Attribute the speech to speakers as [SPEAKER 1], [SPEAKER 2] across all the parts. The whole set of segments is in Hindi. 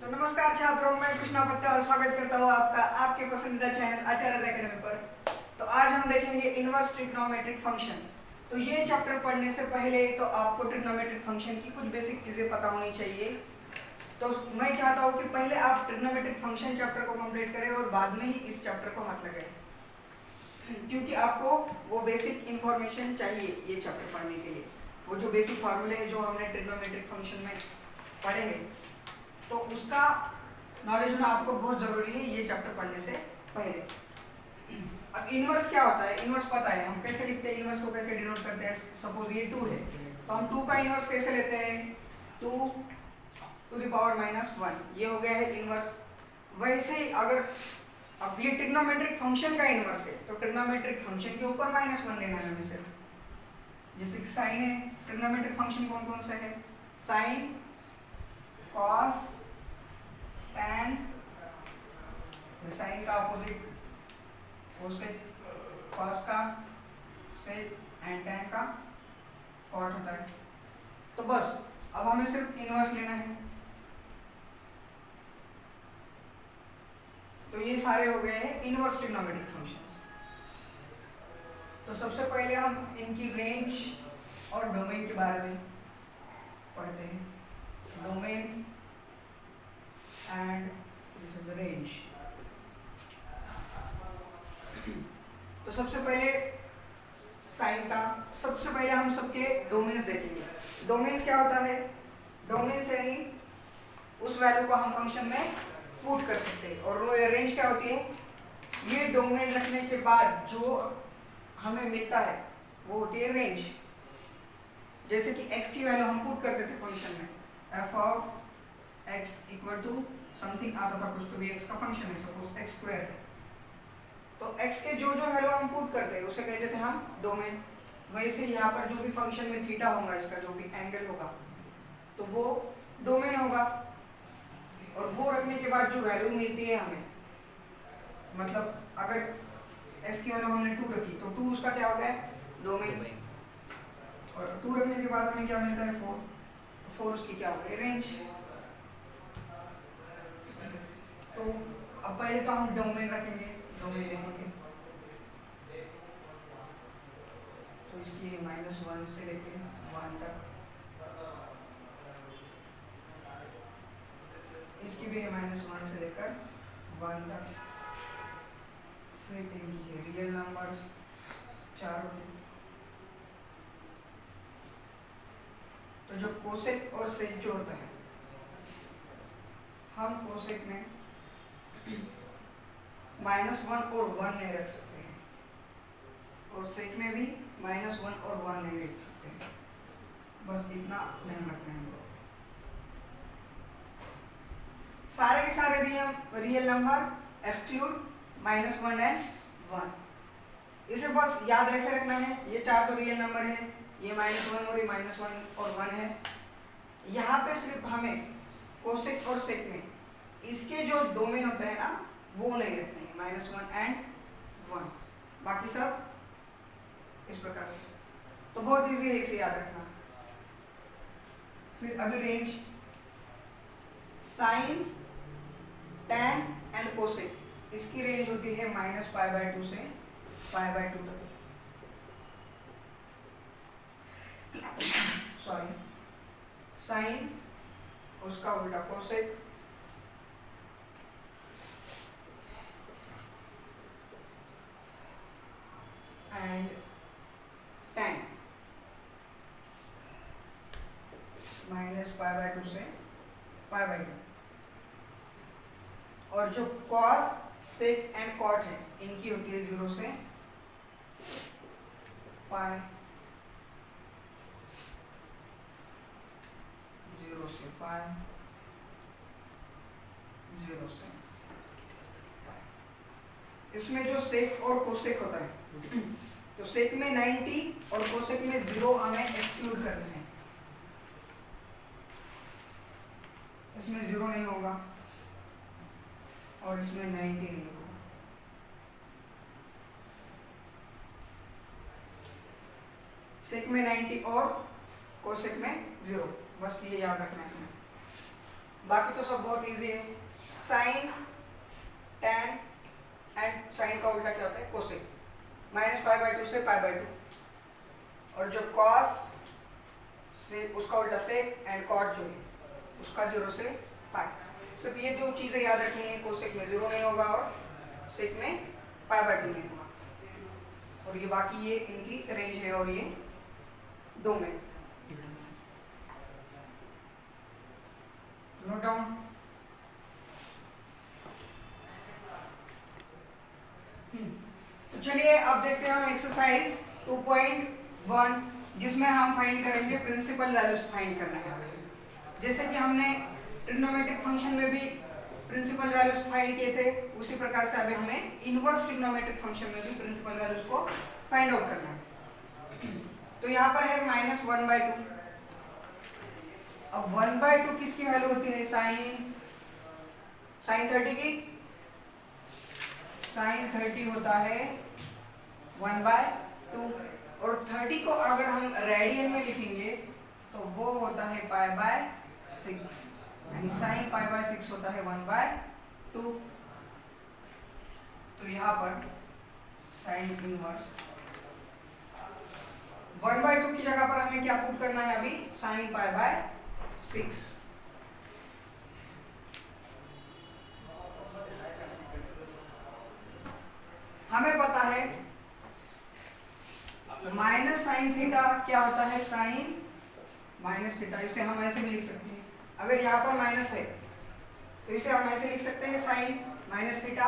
[SPEAKER 1] तो नमस्कार छात्रों, मैं कृष्णा पत्ते और स्वागत करता हूँ आपका आपके पसंदीदा चैनल आचार्य एकेडमी पर। तो आज हम देखेंगे इनवर्स ट्रिग्नोमेट्रिक फंक्शन। तो ये चैप्टर पढ़ने से पहले तो आपको ट्रिग्नोमेट्रिक फंक्शन की कुछ बेसिक चीज़ें पता होनी चाहिए। तो मैं चाहता हूँ कि पहले आप ट्रिग्नोमेट्रिक फंक्शन चैप्टर को कंप्लीट करें और बाद में ही इस चैप्टर को हाथ लगाएं, क्योंकि आपको वो बेसिक इंफॉर्मेशन चाहिए ये चैप्टर पढ़ने के लिए। वो जो बेसिक फार्मूले है जो हमने ट्रिग्नोमेट्रिक फंक्शन में पढ़े हैं, तो उसका नॉलेज होना आपको बहुत ज़रूरी है ये चैप्टर पढ़ने से पहले। अब इनवर्स क्या होता है, इनवर्स पता है, हम कैसे लिखते हैं, इनवर्स को कैसे डिनोट करते हैं। सपोज ये 2 है तो हम 2 का इनवर्स कैसे लेते हैं, 2 टू द पावर -1, ये हो गया है इनवर्स। वैसे ही अगर अब ये ट्रिग्नोमेट्रिक फंक्शन का इनवर्स है तो ट्रिग्नोमेट्रिक फंक्शन के ऊपर -1 लेना है हमें सिर्फ। जैसे कि साइन है, ट्रिग्नोमेट्रिक फंक्शन कौन कौन सा है, साइन, कॉस, टैन, साइन का अपोजिट कोसेक, कॉस का सेक एंड टैन का कॉट होता है। तो बस अब हमें सिर्फ इनवर्स लेना है। तो ये सारे हो गए हैं इनवर्स ट्रिग्नोमेट्रिक फंक्शंस। तो सबसे पहले हम इनकी रेंज और डोमेन के बारे में पढ़ते हैं। Domain and this is the range. तो सबसे पहले साइन का, सबसे पहले हम सबके डोमेन्स देखेंगे। डोमेन्स क्या होता है, डोमेन्स यानी उस वैल्यू को हम फंक्शन में पुट कर सकते हैं। और रेंज क्या होती है, ये डोमेन रखने के बाद जो हमें मिलता है वो होती है रेंज। जैसे कि x की वैल्यू हम पुट करते थे फंक्शन में, f of x equal to something आता था कुछ, तो भी x का फंक्शन है, सपोज x स्क्वायर है। तो x के जो जो वैल्यू हम पुट करते हैं उसे कहते थे हम डोमेन। वैसे यहाँ पर जो भी फंक्शन में थीटा होगा, इसका जो भी एंगल होगा तो वो डोमेन होगा। और वो रखने के बाद जो वैल्यू मिलती है हमें, मतलब अगर x की वैल्यू हमने 2 रखी तो 2 उसका क्या हो गया, डोमेन। और 2 रखने के बाद हमें क्या मिलता है, 4 उसकी क्या हो गई, रेंज। तो अब पहले तो हम डोमेन रखेंगे, डोमेन लिखेंगे। तो इसकी -1 से लेके 1 तक, इसकी भी -1 से लेकर 1 तक। फिर इनकी है रियल नंबर्स 4 होते। तो जो कोसेक और सेक जो होता है, हम कोसेक में -1 और 1 नहीं रख सकते हैं, और सेक में भी -1 और 1 नहीं रख सकते हैं। बस इतना ध्यान रखना है। सारे के सारे रियल नंबर एक्सक्लूड -1 एंड 1। इसे बस याद ऐसे रखना है, ये 4 तो रियल नंबर है, ये -1 और ये -1 और 1 है। यहाँ पे सिर्फ हमें कोसेक और सेक में इसके जो डोमेन होता है ना वो नहीं रखने हैं, -1 एंड 1। बाकी सब इस प्रकार से। तो बहुत इजी है इसे याद रखना। फिर अभी range, sine, tan and cosec, इसकी रेंज होती है -π/2 से π/2 तक। सॉरी, साइन उसका उल्टा कोसेक, एंड टैन -π/2 से π/2। और जो कॉस, सेक एंड कॉट है इनकी होती है 0 से पाई, 0 से पाई, 0 से पाई। इसमें जो सेक और कोसेक होता है, तो सेक में 90 और कोसेक में 0 हमें एक्सक्लूड करना है। इसमें 0 नहीं होगा और इसमें 90 नहीं होगा। सेक में 90 और कोसेक में 0, बस ये याद रखना है। बाकी तो सब बहुत इजी है। साइन, tan एंड साइन का उल्टा क्या होता है? कोसेक। -π/2 से π/2, और जो cos से उसका उल्टा सेक, एंड cot जो है उसका 0 से पाई। सिर्फ ये दो चीजें याद रखनी है, कोसेक में 0 नहीं होगा और सेक में π/2 नहीं होगा। और ये बाकी ये इनकी रेंज है, और ये डोमेन। Note down. तो चलिए अब देखते हैं हम एक्सरसाइज 2.1, जिसमें हम फाइंड करेंगे प्रिंसिपल वैल्यूज फाइंड करना है। जैसे कि हमने ट्रिग्नोमेट्रिक फंक्शन में भी प्रिंसिपल वैल्यूज फाइंड किए थे, उसी प्रकार से अभी हमें इनवर्स ट्रिग्नोमेट्रिक फंक्शन में भी प्रिंसिपल वैल्यूज को फाइंड आउट करना है। तो यहाँ पर है -1/2। अब 1/2 किसकी वैल्यू होती है? साइन 30 की। साइन 30 होता है 1/2, और 30 को अगर हम रेडियन में लिखेंगे तो वो होता है π/6, यानी साइन π/6 होता है 1/2। तो यहाँ पर साइन इनवर्स 1/2 की जगह पर हमें क्या पुट करना है? अभी साइन π/6। हमें पता है माइनस साइन थीटा क्या होता है? Sine minus theta. इसे हम ऐसे भी लिख सकते हैं, अगर यहाँ पर माइनस है तो इसे हम ऐसे लिख सकते हैं साइन माइनस थीटा।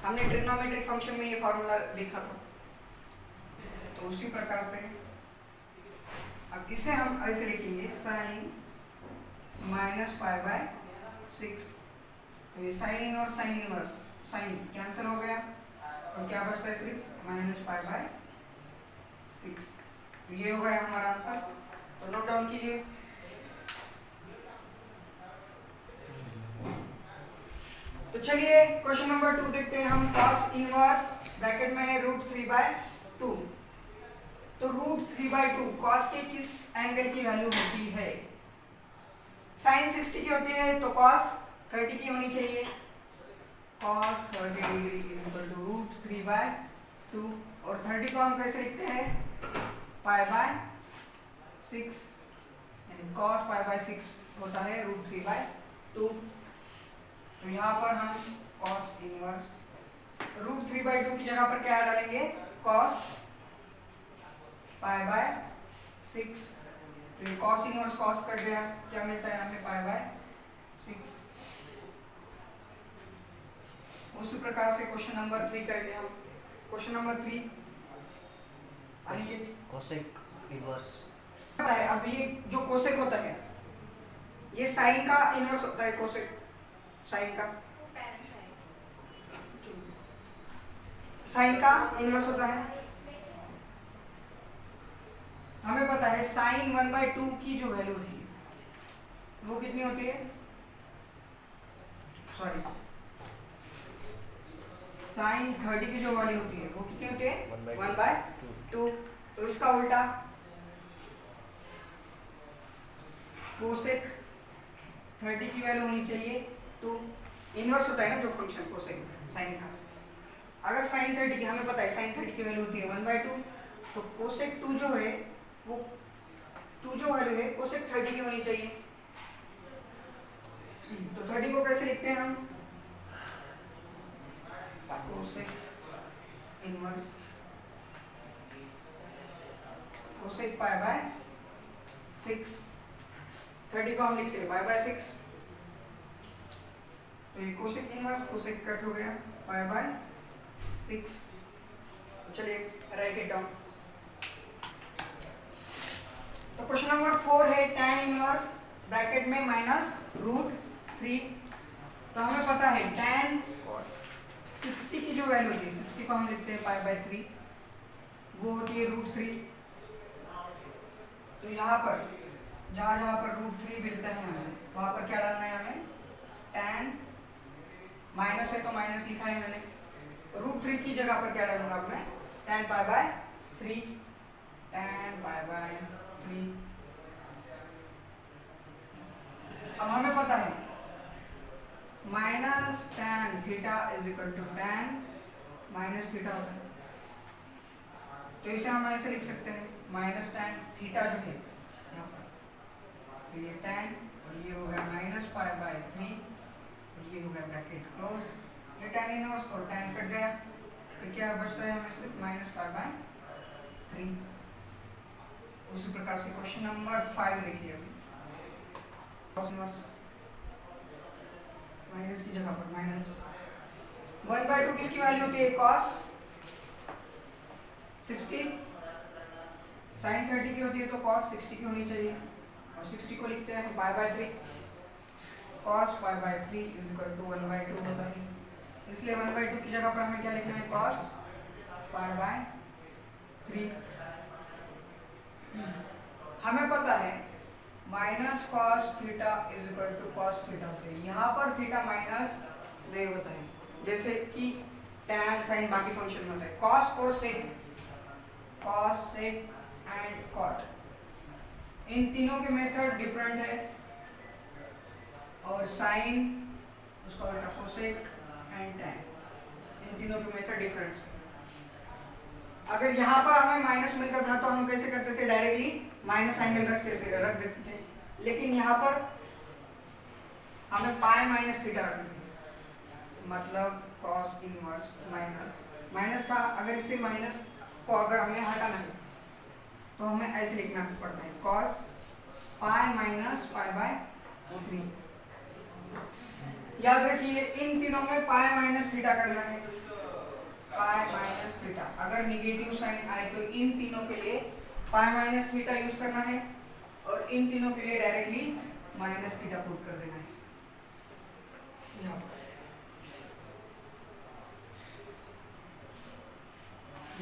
[SPEAKER 1] हमने ट्रिग्नोमेट्रिक फंक्शन में ये फॉर्मूला देखा था, तो उसी प्रकार से अब इसे हम ऐसे लिखेंगे साइन -π/6। तो ये sine inverse sine inverse, sine cancel हो गया और क्या बचता है? सिर्फ -π/6। तो ये हो गया हमारा आंसर। तो नोट डाउन कीजिए। तो चलिए क्वेश्चन नंबर 2 देखते हैं हम। cos इनवर्स ब्रैकेट में है √3/2। तो √3/2 cos के किस एंगल की वैल्यू होती है? साइन 60 की होती है, तो cos 30 की होनी चाहिए। cos 30 डिग्री √3/2, और 30 को हम कैसे लिखते हैं? π/6, यानी cos π/6 होता है √3/2। तो यहाँ पर हम cos इनवर्स √3/2 की जगह पर क्या डालेंगे? cos π/6। तो ये cos इनवर्स cos कट गया, क्या मिलता है हमें? π/6। उसी प्रकार से क्वेश्चन नंबर 3 करेंगे हम। क्वेश्चन नंबर 3
[SPEAKER 2] कोसेक इनवर्स
[SPEAKER 1] है। अब ये जो कोसेक होता है, ये साइन का इनवर्स होता है। कोसेक साइन का इनवर्स होता है। हमें पता है साइन 1/2 की जो वैल्यू होती है वो कितनी होती है? सॉरी, साइन 30 की जो वैल्यू होती है वो कितनी होती है? 1/2। तो इसका उल्टा कोसेक 30 की वैल्यू होनी चाहिए 2। इनवर्स होता है ना जो फंक्शन कोसेक साइन का। अगर साइन 30 की, हमें पता है साइन 30 की वैल्यू होती है 1/2, तो कोसेक 2 जो है वो 2 जो वैल्यू है कोसेक 30 की होनी चाहिए। तो 30 को कैसे लिखते हैं हम? Cosec inverse cosec π/6। 30 को हम लिखते हैं π/6। तो ये कोसेक इनवर्स कोसेक कट हो गया π/6। तो चलिए राइट इट डाउन। तो क्वेश्चन नंबर 4 है tan इनवर्स ब्रैकेट में -√3। तो हमें पता है tan 60 की जो वैल्यू होती है, 60 को हम लिखते हैं π/3, वो होती है √3। तो यहाँ पर जहाँ पर √3 मिलता है हमें, वहाँ पर क्या डालना है हमें? tan, माइनस है तो माइनस लिखा है मैंने। √3 की जगह पर क्या डालूंगा अब मैं? tan π/3। tan π/3। अब हमें पता है minus tan theta is equal to tan minus theta होता है। तो इसे हम ऐसे लिख सकते हैं माइनस tan थीटा जो है यहाँ पर, तो ये tan और ये हो गया माइनस पाई बाय 3 और ये हो गया ब्रैकेट क्लोज, ये tan इनवर्स और tan कट गया, फिर क्या बचता है हमें सिर्फ माइनस पाई बाय 3। उसी प्रकार से क्वेश्चन नंबर 5 देखिए अभी, cos इनवर्स माइनस की जगह पर माइनस 1/2 किसकी वैल्यू होती है cos 60, sin 30 की होती है तो cos 60 की होनी चाहिए, और 60 को लिखते हैं pi by 3, cos pi by 3 is equal to 1/2 होता है, इसलिए 1/2 की जगह पर हमें क्या लिखना है cos पाई बाय 3। हमें पता है minus cos theta is equal to cos theta होता है, यहाँ पर थीटा माइनस नहीं होता है जैसे कि tan sin बाकी फंक्शन में होता है। cos और sec एंड cot, इन तीनों के मेथड डिफरेंट है, और sin उसका उल्टा cosec एंड tan, इन तीनों के मेथड डिफरेंट है। अगर यहाँ पर हमें माइनस मिलता था तो हम कैसे करते थे, डायरेक्टली माइनस एंगल रख देते थे, लेकिन यहाँ पर हमें पाई माइनस थीटा रखना है, मतलब cos इनवर्स माइनस था, अगर इसे माइनस को अगर हमें हटाना है तो हमें ऐसे लिखना पड़ता है cos pi minus pi by 3। याद रखिए इन तीनों में पाई माइनस थीटा करना है, पाई माइनस थीटा, अगर निगेटिव साइन आए तो इन तीनों के लिए पाई माइनस थीटा यूज करना है, और इन तीनों के लिए डायरेक्टली माइनस थीटा पुट कर देना है यहाँ पर।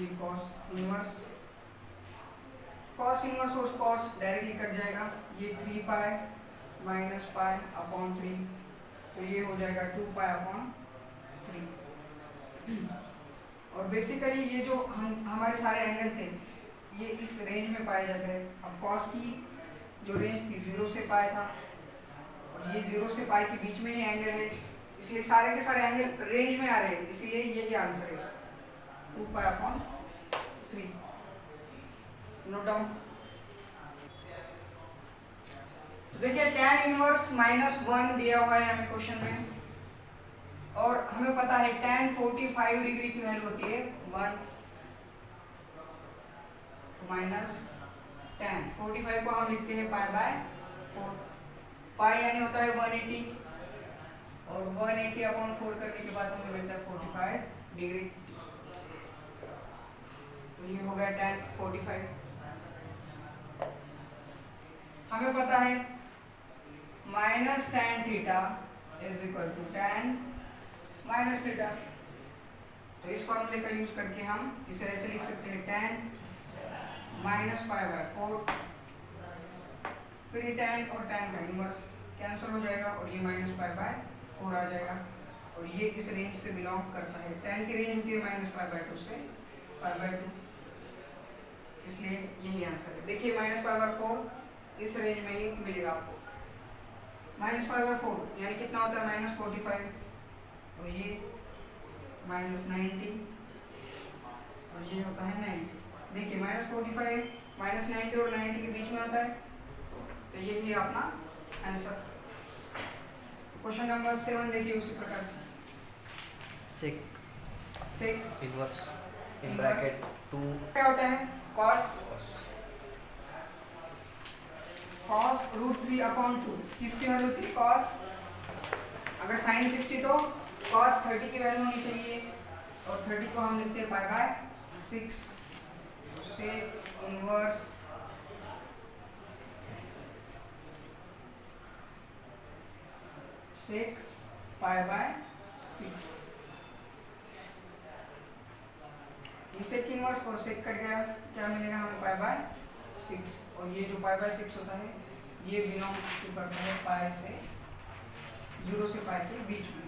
[SPEAKER 1] ये cos इनवर्स और cos डायरेक्टली कट जाएगा, ये 3 पाई माइनस पाई अपॉन 3, तो ये हो जाएगा 2 पाई अपॉन 3। और बेसिकली ये जो हमारे सारे एंगल थे ये इस रेंज में पाए जाते हैं। अब cos की जो रेंज थी 0 से पाई था, और ये 0 से पाई के बीच में ही एंगल है, इसलिए सारे के सारे एंगल रेंज में आ रहे हैं, इसलिए यही आंसर है इसका, 2 पाई अपॉन 3। Note down. तो देखिए tan इनवर्स -1 दिया हुआ है हमें क्वेश्चन में, और हमें पता है tan 45 डिग्री की वैल्यू होती है 1 माइनस tan 45 को हम लिखते हैं पाई बाय 4, पाई यानी होता है 180, और 180 अपॉन 4 करने के बाद हमें मिलता है 45 डिग्री, तो ये हो गया tan 45। हमें पता है minus tan theta is equal to tan minus theta, तो इस फॉर्मूले का यूज करके हम इसे ऐसे लिख सकते हैं tan माइनस पाई बाय 4, फिर ये tan और tan का इनवर्स कैंसिल हो जाएगा, और ये माइनस पाई बाय 4 आ जाएगा, और ये इस रेंज से बिलोंग करता है। tan की रेंज होती है माइनस पाई बाय 2 से पाई बाय 2, इसलिए यही आंसर है। देखिए माइनस पाई बाय 4 इस रेंज में ही मिलेगा आपको, माइनस पाई बाय 4 यानी कितना होता है -45, और ये -90, और ये होता है 90। देखिए -45 -90 और 90 के बीच में होता है, तो यही अपना आंसर। क्वेश्चन नंबर 7 देखिए उसी प्रकार से, सेक
[SPEAKER 2] इनवर्स इन ब्रैकेट 2
[SPEAKER 1] क्या होता है cos √3 अपॉन 2, किसकी वैल्यू होती है cos, अगर sin 60 तो cos 30 की वैल्यू होनी चाहिए, और 30 को हम लिखते हैं पाई बाय 6, से इनवर्स सेक पाई बाय 6, ये सेक इनवर्स और सेक कट गया, क्या मिलेगा हमें पाई बाय 6, और ये जो पाई बाय 6 होता है ये बिलोंग करता है पाई से 0 से पाई के बीच में।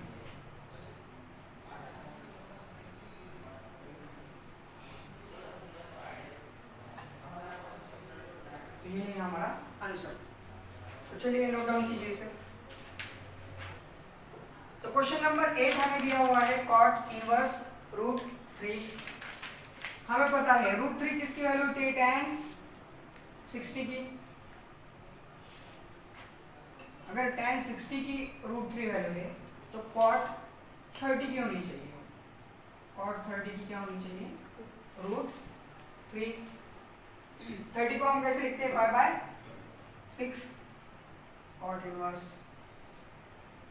[SPEAKER 1] तो ये है हमारा आंसर। तो चलिए नोट डाउन कीजिए इसे। तो क्वेश्चन नंबर 8 हमें दिया हुआ है कॉट इनवर्स रूट 3। हमें पता है रूट 3 किसकी वैल्यू होती है, tan 60 की। अगर tan 60 की रूट 3 वैल्यू है तो cot 30 की होनी चाहिए। cot 30 की क्या होनी चाहिए, रूट 3। 30 को हम कैसे लिखते हैं, 5/6 cot इनवर्स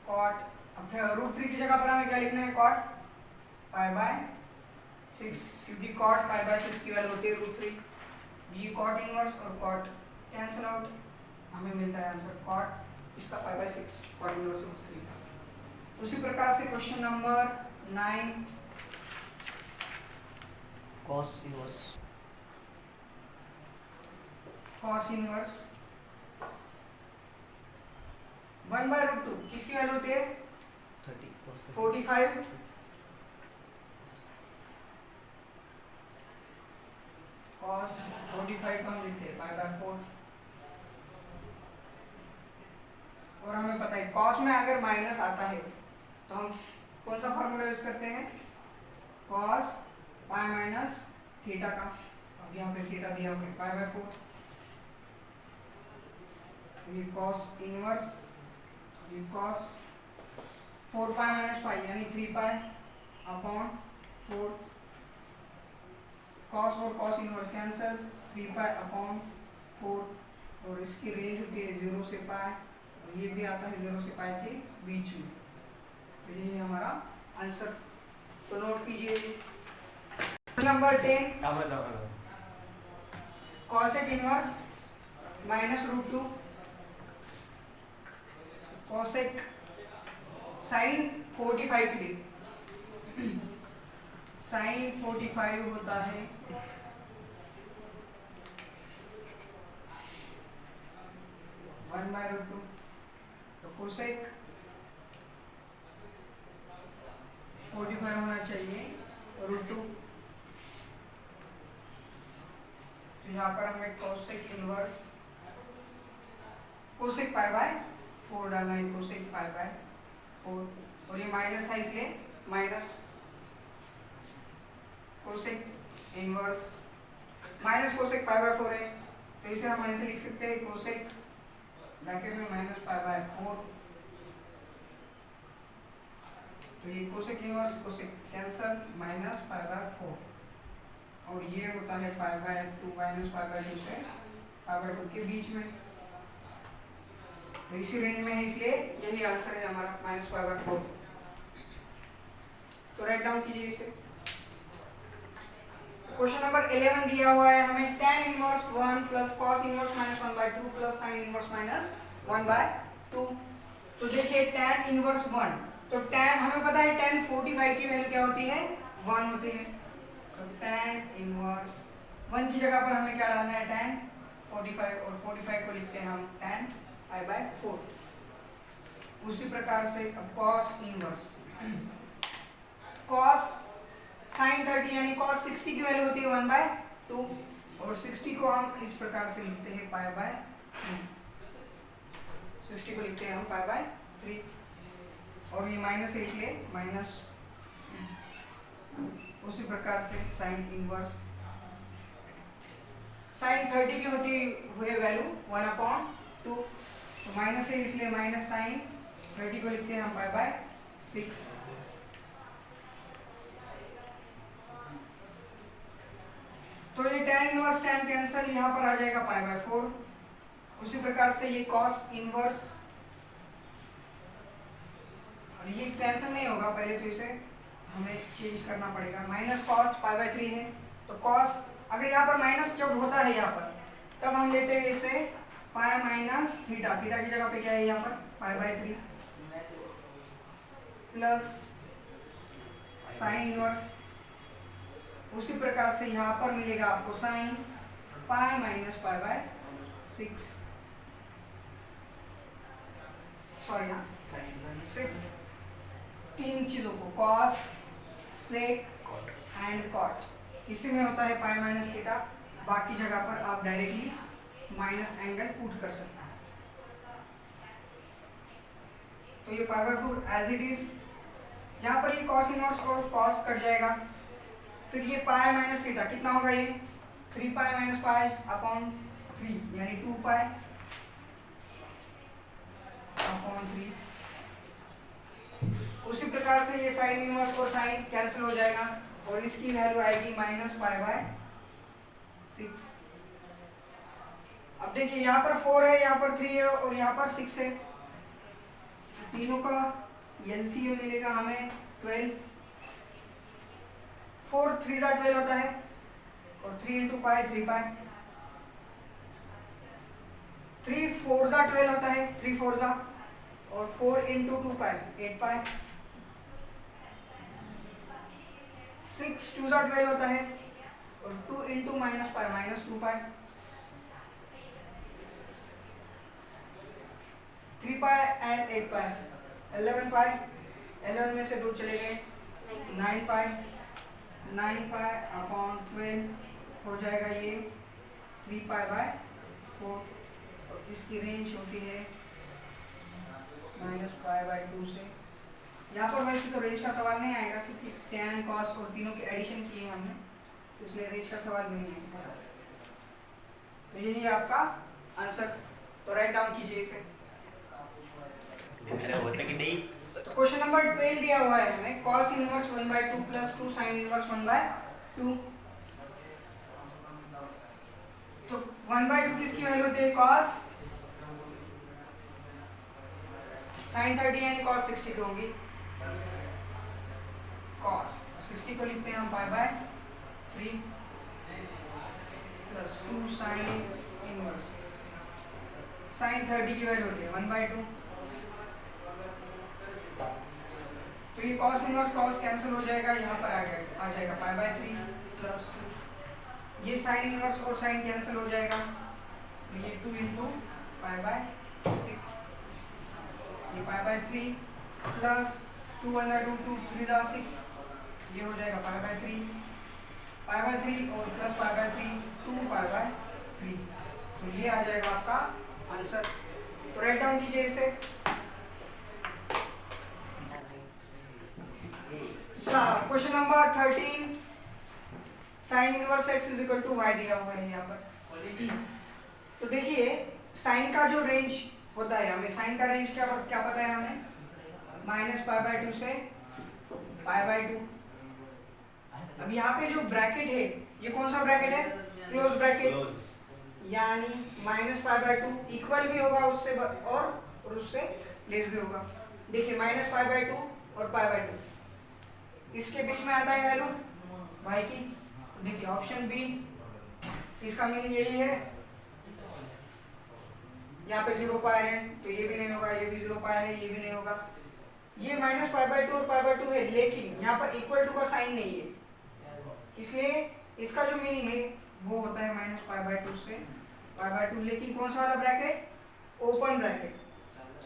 [SPEAKER 1] cot। अब रूट 3 की जगह पर हमें क्या लिखना है, cot 5/6, क्योंकि cot 5/6 की वैल्यू होती है रूट 3। ये cot इनवर्स और cot कैंसिल आउट, हमें मिलता है आंसर cot इसका 5/6 cot इनवर्स रूट 3 का। उसी प्रकार से question number 9
[SPEAKER 2] cos inverse
[SPEAKER 1] cos inverse 1/√2 किसकी वैल्यू होती है,
[SPEAKER 2] 30 cos
[SPEAKER 1] 45। cos 45 को हम लिखते हैं 5/4। और हमें पता है cos में अगर माइनस आता है तो हम कौन सा फॉर्मूला यूज करते हैं, cos पाई माइनस थीटा का। अब यहाँ पे थीटा दिया हुआ है 5/4। ये cos इनवर्स, ये cos 4 पाई माइनस पाई यानी 3 पाई अपॉन 4। cos और cos inverse cancel, 3 pi upon 4। और इसकी रेंज होती है 0 से पाई, और ये भी आता है 0 से पाई के बीच में। तो ये हमारा आंसर, तो नोट कीजिए। Number 10 cosec inverse -√2 cosec sin 45 के लिए sin 45 होता है 1/√2। तो cosec 45 होना चाहिए √2। तो यहाँ पर हमें cosec इनवर्स cosec π/4 डालना है, cosec π/4। और ये माइनस था इसलिए minus cosec inverse minus cosec π/4 है, तो इसे हम ऐसे लिख सकते हैं cosec ब्रैकेट में -π/4। तो ये cosec इनवर्स cosec कैंसल -π/4, और ये होता है π/2 -π/2 से π/2 के बीच में। तो इसी रेंज में है, इसलिए यही आंसर है हमारा -π/4। तो राइट डाउन कीजिए इसे। क्वेश्चन नंबर 11 दिया हुआ है हमें tan inverse 1 plus cos inverse -1/2 plus sin inverse -1/2। तो देखिए tan इनवर्स 1, तो tan हमें पता है tan 45 की वैल्यू क्या होती है, 1 होती है। तो tan इनवर्स 1 की जगह पर हमें क्या डालना है, tan 45, और 45 को लिखते हैं हम tan π/4। उसी प्रकार से अब cos इनवर्स cos sin 30 यानी cos 60 की वैल्यू होती है 1/2, और 60 को हम इस प्रकार से लिखते हैं π/3। 60 को लिखते हैं हम π/3, और ये माइनस है इसलिए माइनस। उसी प्रकार से sin इनवर्स sin 30 की होती हुए वैल्यू 1/2, तो माइनस है इसलिए माइनस sin 30 को लिखते हैं हम π/6। तो ये tan इनवर्स tan कैंसिल, यहाँ पर आ जाएगा π/4। उसी प्रकार से ये cos इनवर्स, और ये कैंसिल नहीं होगा, पहले तो इसे हमें चेंज करना पड़ेगा। माइनस cos π/3 है, तो cos अगर यहाँ पर माइनस जब होता है यहाँ पर, तब हम लेते हैं इसे पाई माइनस थीटा। थीटा की जगह पे क्या है यहाँ पर π/3 प्लस साइन इनवर्स। उसी प्रकार से यहाँ पर मिलेगा आपको साइन पाई माइनस π/6, सॉरी हाँ सिर्फ 3 चीजों को कॉस, सेक एंड कॉट, इसी में होता है पाई माइनस थीटा। बाकी जगह पर आप डायरेक्टली माइनस एंगल पुट कर सकते हैं। तो ये π/4 एज इट इज यहाँ पर ये कॉस इनवर्स और कॉस कट जाएगा, फिर ये पाई माइनस थीटा कितना होगा, ये 3 पाई माइनस पाई अपॉन 3 यानी 2 पाई अपॉन 3। उसी प्रकार से ये साइन इनवर्स और साइन कैंसिल हो जाएगा और इसकी वैल्यू आएगी माइनस पाई बाय 6। अब देखिए यहाँ पर 4 है, यहाँ पर 3 है और यहाँ पर 6 है, तीनों का एलसीएम मिलेगा हमें 12। 4 3 ज़ा 12 होता है और 3 इंटू पाई 3 पाई, 3 4 ज़ा 12 होता है, 3 4 ज़ा, और 4 इंटू 2 पाई 8 पाई, 6 2 ज़ा 12 होता है और 2 into minus pi minus 2 pi, 3 pi and 8 पाई 11 पाई, 11 में से 2 चले गए 9 पाई, 9 पाई अपॉन 12 हो जाएगा ये 3 पाई बाय 4 और इसकी रेंज होती है माइनस पाई बाय 2 से। यहाँ पर वैसे तो रेंज का सवाल नहीं आएगा क्योंकि tan cos और तीनों के एडिशन किए हमने, तो इसलिए रेंज का सवाल भी नहीं आएगा। तो यही आपका आंसर, तो राइट डाउन कीजिए इसे।
[SPEAKER 3] होता कि नहीं।
[SPEAKER 1] तो क्वेश्चन नंबर 12 दिया हुआ है हमें cos inverse 1/2 plus 2 sin inverse 1/2। तो 1/2 किसकी वैल्यू होती है, cos sin 30 यानी cos 60 की होगी, cos 60 को लिखते हैं हम पाई by 3 plus 2 sin inverse sin 30 की वैल्यू होती है 1/2। तो ये cos इनवर्स cos कैंसिल हो जाएगा, यहाँ पर आ जाएगा पाई बाय 3 प्लस 2, ये sin इनवर्स और sin कैंसिल हो जाएगा, ये 2 इंटू पाई बाय 6, ये पाई बाय 3 प्लस 2 अंदर 2 3 दा 6, ये हो जाएगा पाई बाय 3 और plus pi by 3 2 pi by 3। तो ये आ जाएगा आपका आंसर। तो राइट डाउन कीजिए इसे। Question number 13 sine inverse x is equal to y दिया हुआ है यहाँ पर। तो देखिए साइन का जो रेंज होता है, हमें साइन का रेंज क्या पता है हमें, माइनस पाई बाय 2 से पाई बाय 2। अब यहाँ पे जो ब्रैकेट है ये कौन सा ब्रैकेट है, क्लोज ब्रैकेट, यानी माइनस पाई बाय 2 इक्वल भी होगा उससे और उससे लेस भी होगा। देखिए माइनस पाई बाय 2 और पाई बाय 2 इसके बीच में आता है वैल्यू y की। देखिए ऑप्शन बी, इसका मीनिंग यही है, यहाँ पे 0 पाई है तो ये भी नहीं होगा, ये भी 0 पाई है, ये भी नहीं होगा। ये माइनस पाई बाय 2 और पाई बाय 2 है, लेकिन यहाँ पर इक्वल टू का साइन नहीं है, इसलिए इसका जो मीनिंग है वो होता है माइनस पाई बाय 2 से पाई बाय 2। लेकिन कौन सा वाला ब्रैकेट, ओपन ब्रैकेट,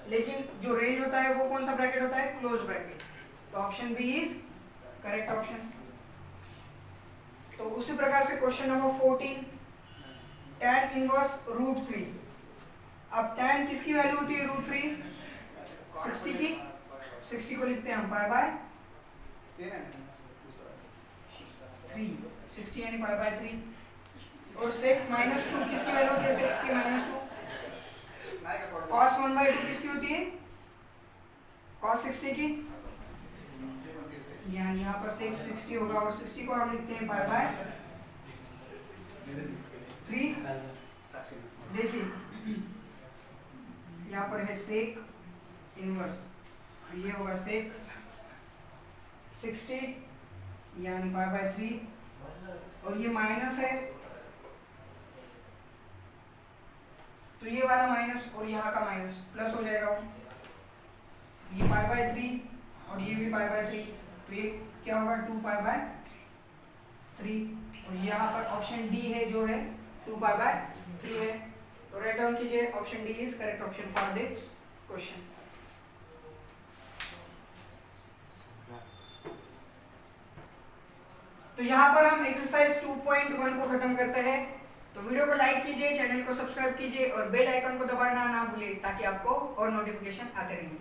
[SPEAKER 1] लेकिन जो रेंज होता है वो कौन सा ब्रैकेट होता है, क्लोज ब्रैकेट। तो option B is correct option. तो उसी प्रकार से क्वेश्चन नंबर 14 tan इनवर्स √3। अब tan किसकी वैल्यू होती है, √3 60 की, 60 को लिखते हैं हम पाई बाय 3, 60 यानी पाई बाय 3। और sec -2 किसकी वैल्यू होती है, sec की -2। cos 1/2 किसकी होती है, cos 60 की, यानी यहाँ पर sec 60 होगा और 60 को हम लिखते हैं पाई बाय 3। देखिए यहाँ पर है sec इनवर्स, ये होगा sec 60 यानी पाई बाय 3 और ये माइनस है तो ये वाला माइनस और यहाँ का माइनस प्लस हो जाएगा, ये पाई बाय 3 और ये भी पाई बाय 3, तो ये क्या होगा 2 पाई बाय 3। और यहाँ पर ऑप्शन डी है जो है 2 पाई बाय 3 है। तो राइट डाउन कीजिए, option D is correct option for this question. तो यहाँ पर हम एक्सरसाइज 2.1 को खत्म करते हैं। तो वीडियो को लाइक कीजिए, चैनल को सब्सक्राइब कीजिए और बेल आइकन को दबाना ना भूलिए ताकि आपको और नोटिफिकेशन आते रहें।